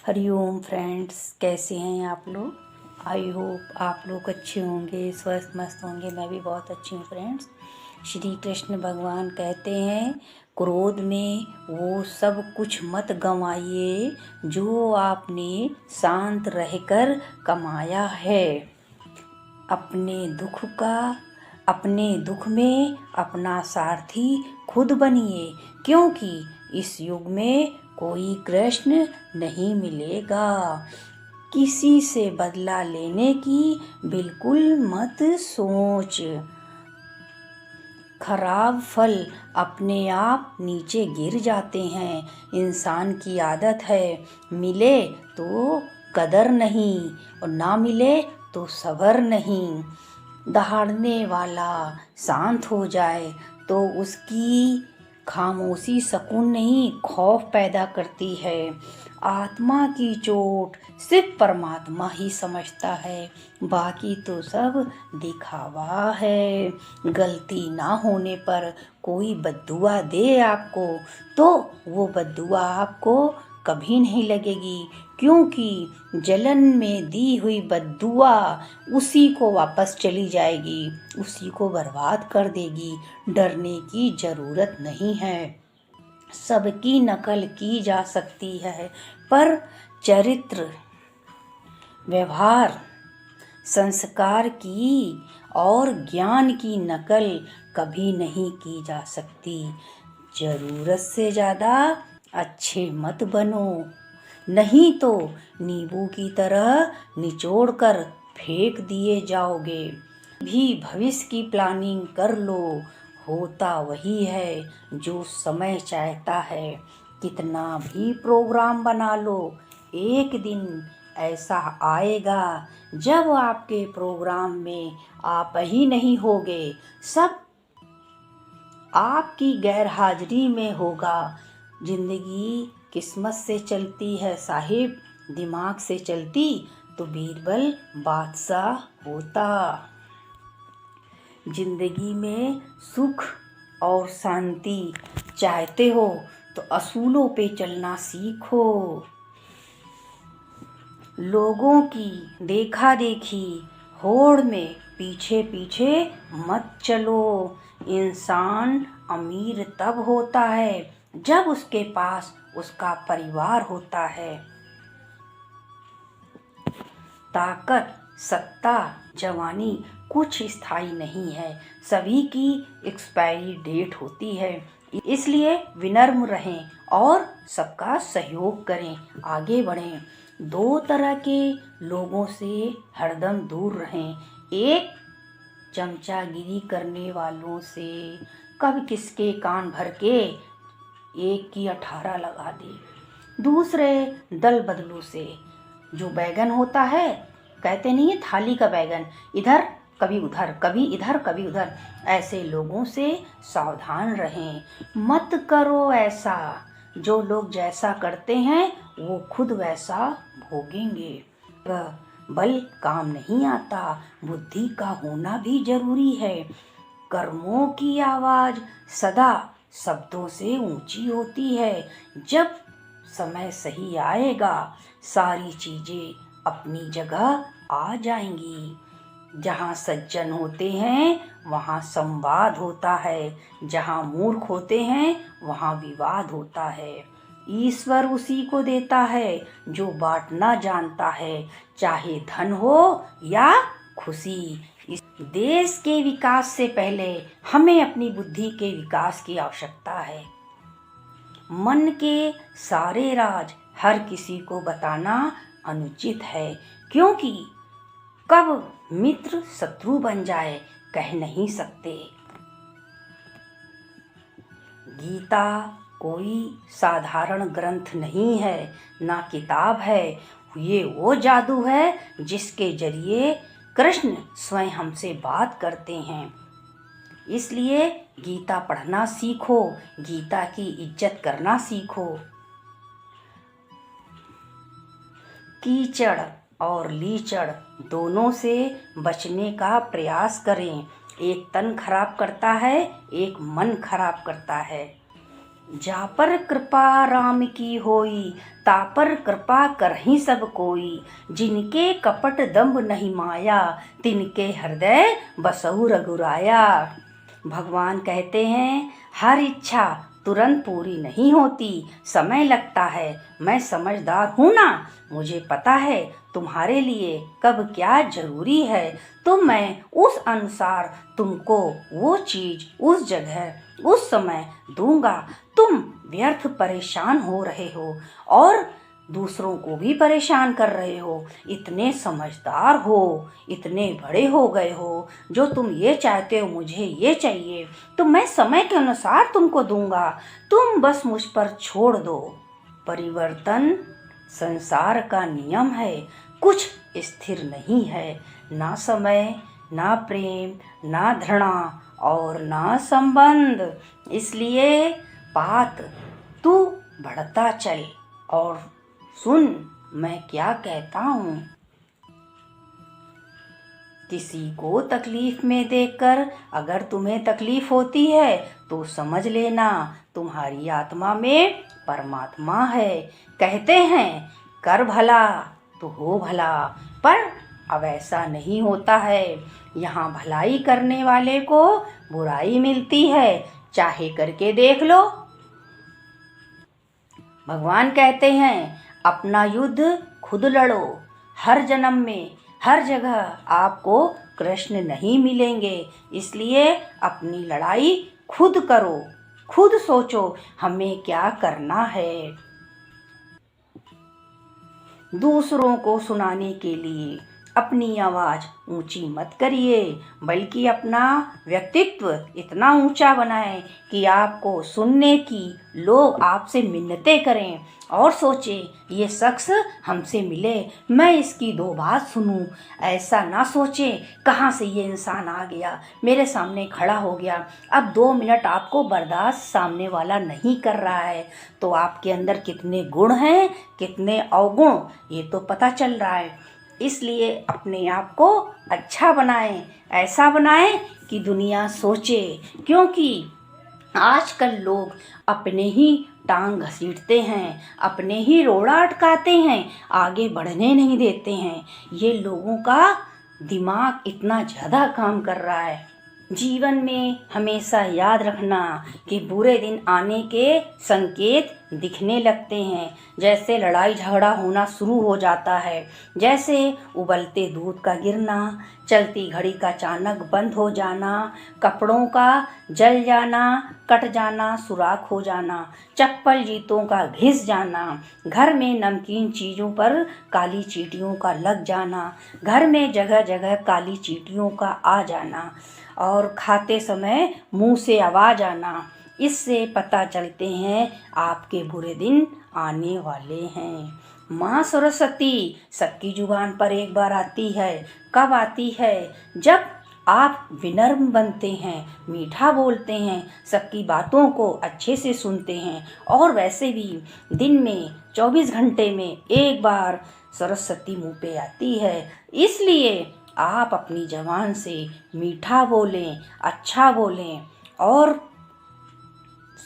Hariom friends, कैसे हैं आप लोग। आई होप आप लोग अच्छे होंगे, स्वस्थ मस्त होंगे। मैं भी बहुत अच्छी हूँ फ्रेंड्स। श्री कृष्ण भगवान कहते हैं, क्रोध में वो सब कुछ मत गंवाइए जो आपने शांत रहकर कमाया है। अपने दुख में अपना सारथी खुद बनिए, क्योंकि इस युग में कोई कृष्ण नहीं मिलेगा। किसी से बदला लेने की बिल्कुल मत सोच। खराब फल अपने आप नीचे गिर जाते हैं। इंसान की आदत है, मिले तो कदर नहीं और ना मिले तो सब्र नहीं। दहाड़ने वाला शांत हो जाए तो उसकी खामोशी सुकून नहीं, खौफ पैदा करती है। आत्मा की चोट सिर्फ परमात्मा ही समझता है, बाकी तो सब दिखावा है। गलती ना होने पर कोई बद्दुआ दे आपको तो वो बद्दुआ आपको कभी नहीं लगेगी, क्योंकि जलन में दी हुई बद्दुआ उसी को वापस चली जाएगी, उसी को बर्बाद कर देगी। डरने की ज़रूरत नहीं है। सबकी नकल की जा सकती है, पर चरित्र, व्यवहार, संस्कार की और ज्ञान की नकल कभी नहीं की जा सकती। ज़रूरत से ज़्यादा अच्छे मत बनो, नहीं तो नींबू की तरह निचोड़कर फेंक दिए जाओगे। भी भविष्य की प्लानिंग कर लो, होता वही है जो समय चाहता है। कितना भी प्रोग्राम बना लो, एक दिन ऐसा आएगा जब आपके प्रोग्राम में आप ही नहीं होगे, सब आपकी गैर हाजिरी में होगा। जिंदगी किस्मत से चलती है साहिब, दिमाग से चलती तो बीरबल बादशाह होता। जिंदगी में सुख और शांति चाहते हो तो असूलों पे चलना सीखो। लोगों की देखा देखी होड़ में पीछे पीछे मत चलो। इंसान अमीर तब होता है जब उसके पास उसका परिवार होता है। ताकत, सत्ता, जवानी कुछ स्थायी नहीं है, सभी की एक्सपायरी डेट होती है। इसलिए विनम्र रहें और सबका सहयोग करें, आगे बढ़ें। दो तरह के लोगों से हरदम दूर रहें। एक, चमचागिरी करने वालों से, कब किसके कान भर के एक की 18 लगा दे। दूसरे, दल बदलू से, जो बैगन होता है, कहते नहीं है थाली का बैगन, इधर कभी उधर, कभी इधर कभी उधर, ऐसे लोगों से सावधान रहें। मत करो ऐसा, जो लोग जैसा करते हैं वो खुद वैसा भोगेंगे। बल काम नहीं आता, बुद्धि का होना भी जरूरी है। कर्मों की आवाज सदा शब्दों से ऊंची होती है। जब समय सही आएगा, सारी चीजें अपनी जगह आ जाएंगी। जहाँ सज्जन होते हैं वहाँ संवाद होता है, जहाँ मूर्ख होते हैं वहाँ विवाद होता है। ईश्वर उसी को देता है जो बांटना जानता है, चाहे धन हो या खुशी। इस देश के विकास से पहले हमें अपनी बुद्धि के विकास की आवश्यकता है। मन के सारे राज हर किसी को बताना अनुचित है, क्योंकि कब मित्र शत्रु बन जाए कह नहीं सकते। गीता कोई साधारण ग्रंथ नहीं है, ना किताब है। ये वो जादू है जिसके जरिए कृष्ण स्वयं हमसे बात करते हैं। इसलिए गीता पढ़ना सीखो, गीता की इज्जत करना सीखो। कीचड़ और लीचड़ दोनों से बचने का प्रयास करें। एक तन खराब करता है, एक मन खराब करता है। जा पर कृपा राम की होई, ता पर कृपा करहि सब कोई। जिनके कपट दंभ नहीं माया, तिनके हृदय बसहु रघुराया। भगवान कहते हैं हर इच्छा तुरंत पूरी नहीं होती, समय लगता है। मैं समझदार हूँ ना, मुझे पता है तुम्हारे लिए कब क्या जरूरी है, तो मैं उस अनुसार तुमको वो चीज उस जगह उस समय दूंगा। तुम व्यर्थ परेशान हो रहे हो और दूसरों को भी परेशान कर रहे हो। इतने समझदार हो, इतने बड़े हो गए हो, जो तुम ये चाहते हो मुझे ये चाहिए, तो मैं समय के अनुसार तुमको दूंगा। तुम बस मुझ पर छोड़ दो। परिवर्तन संसार का नियम है, कुछ स्थिर नहीं है। ना समय, ना प्रेम, ना घृणा और ना संबंध। इसलिए बात तू बढ़ता चल और सुन मैं क्या कहता हूँ। किसी को तकलीफ में देखकर अगर तुम्हें तकलीफ होती है तो समझ लेना तुम्हारी आत्मा में परमात्मा है। कहते हैं कर भला तो हो भला, पर अब ऐसा नहीं होता है। यहाँ भलाई करने वाले को बुराई मिलती है, चाहे करके देख लो। भगवान कहते हैं अपना युद्ध खुद लड़ो। हर जन्म में हर जगह आपको कृष्ण नहीं मिलेंगे, इसलिए अपनी लड़ाई खुद करो, खुद सोचो हमें क्या करना है। दूसरों को सुनाने के लिए अपनी आवाज़ ऊंची मत करिए, बल्कि अपना व्यक्तित्व इतना ऊंचा बनाएं कि आपको सुनने की लोग आपसे मिन्नतें करें और सोचें ये शख्स हमसे मिले, मैं इसकी दो बात सुनूं। ऐसा ना सोचें कहाँ से ये इंसान आ गया, मेरे सामने खड़ा हो गया, अब 2 मिनट आपको बर्दाश्त सामने वाला नहीं कर रहा है। तो आपके अंदर कितने गुण हैं, कितने अवगुण, ये तो पता चल रहा है। इसलिए अपने आप को अच्छा बनाएं, ऐसा बनाएं कि दुनिया सोचे, क्योंकि आजकल लोग अपने ही टांग घसीटते हैं, अपने ही रोड़ा अटकाते हैं, आगे बढ़ने नहीं देते हैं। ये लोगों का दिमाग इतना ज़्यादा काम कर रहा है। जीवन में हमेशा याद रखना कि बुरे दिन आने के संकेत दिखने लगते हैं। जैसे लड़ाई झगड़ा होना शुरू हो जाता है, जैसे उबलते दूध का गिरना, चलती घड़ी का अचानक बंद हो जाना, कपड़ों का जल जाना, कट जाना, सुराख हो जाना, चप्पल जूतों का घिस जाना, घर में नमकीन चीज़ों पर काली चींटियों का लग जाना, घर में जगह जगह काली चींटियों का आ जाना और खाते समय मुंह से आवाज़ आना। इससे पता चलते हैं आपके बुरे दिन आने वाले हैं। माँ सरस्वती सबकी जुबान पर एक बार आती है। कब आती है? जब आप विनम्र बनते हैं, मीठा बोलते हैं, सबकी बातों को अच्छे से सुनते हैं। और वैसे भी दिन में 24 घंटे में एक बार सरस्वती मुँह पे आती है। इसलिए आप अपनी ज़बान से मीठा बोलें, अच्छा बोलें और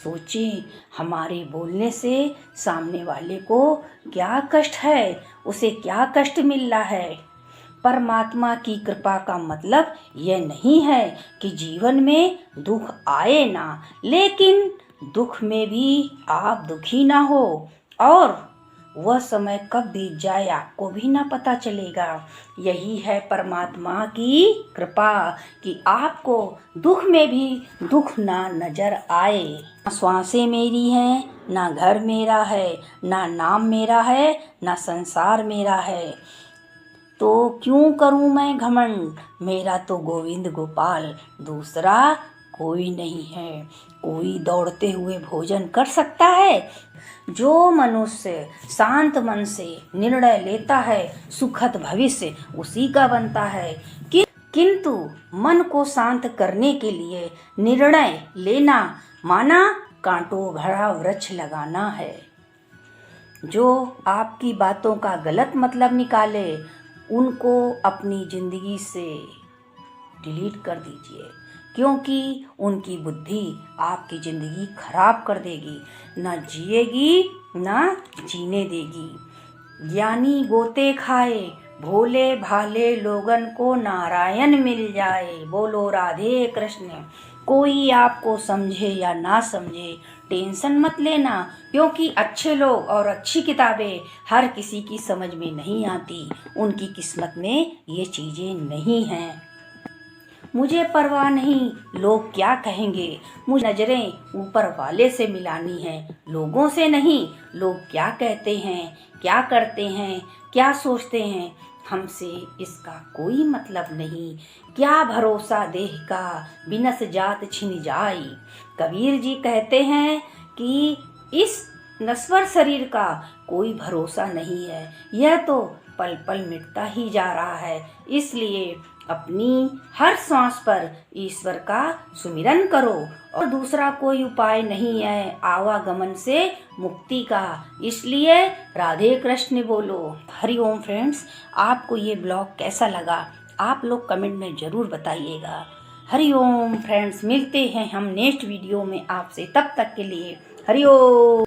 सोचें हमारे बोलने से सामने वाले को क्या कष्ट है, उसे क्या कष्ट मिल रहा है। परमात्मा की कृपा का मतलब यह नहीं है कि जीवन में दुख आए ना, लेकिन दुख में भी आप दुखी ना हो और वह समय कब बीत जाए आपको भी ना पता चलेगा। यही है परमात्मा की कृपा कि आपको दुख में भी दुख ना नजर आए। ना श्वासें मेरी हैं, ना घर मेरा है, ना नाम मेरा है, ना संसार मेरा है, तो क्यों करूं मैं घमंड, मेरा तो गोविंद गोपाल दूसरा कोई नहीं है। कोई दौड़ते हुए भोजन कर सकता है? जो मनुष्य शांत मन से निर्णय लेता है सुखद भविष्य उसी का बनता है। किंतु मन को शांत करने के लिए निर्णय लेना माना कांटों भरा वृक्ष लगाना है। जो आपकी बातों का गलत मतलब निकाले उनको अपनी जिंदगी से डिलीट कर दीजिए, क्योंकि उनकी बुद्धि आपकी ज़िंदगी खराब कर देगी, ना जिएगी ना जीने देगी। ज्ञानी गोते खाए, भोले भाले लोगन को नारायण मिल जाए। बोलो राधे कृष्ण। कोई आपको समझे या ना समझे, टेंशन मत लेना, क्योंकि अच्छे लोग और अच्छी किताबें हर किसी की समझ में नहीं आती। उनकी किस्मत में ये चीज़ें नहीं हैं। मुझे परवाह नहीं लोग क्या कहेंगे, मुझे नजरें ऊपर वाले से मिलानी है, लोगों से नहीं। लोग क्या कहते हैं, क्या करते हैं, क्या सोचते हैं, हमसे इसका कोई मतलब नहीं। क्या भरोसा देह का, बिनस जात छिन जाई। कबीर जी कहते हैं कि इस नश्वर शरीर का कोई भरोसा नहीं है, यह तो पल पल मिटता ही जा रहा है। इसलिए अपनी हर सांस पर ईश्वर का सुमिरन करो, और दूसरा कोई उपाय नहीं है आवागमन से मुक्ति का। इसलिए राधे कृष्ण बोलो। हरिओम फ्रेंड्स, आपको ये ब्लॉग कैसा लगा आप लोग कमेंट में ज़रूर बताइएगा। हरिओम फ्रेंड्स, मिलते हैं हम नेक्स्ट वीडियो में आपसे, तब तक के लिए हरिओम।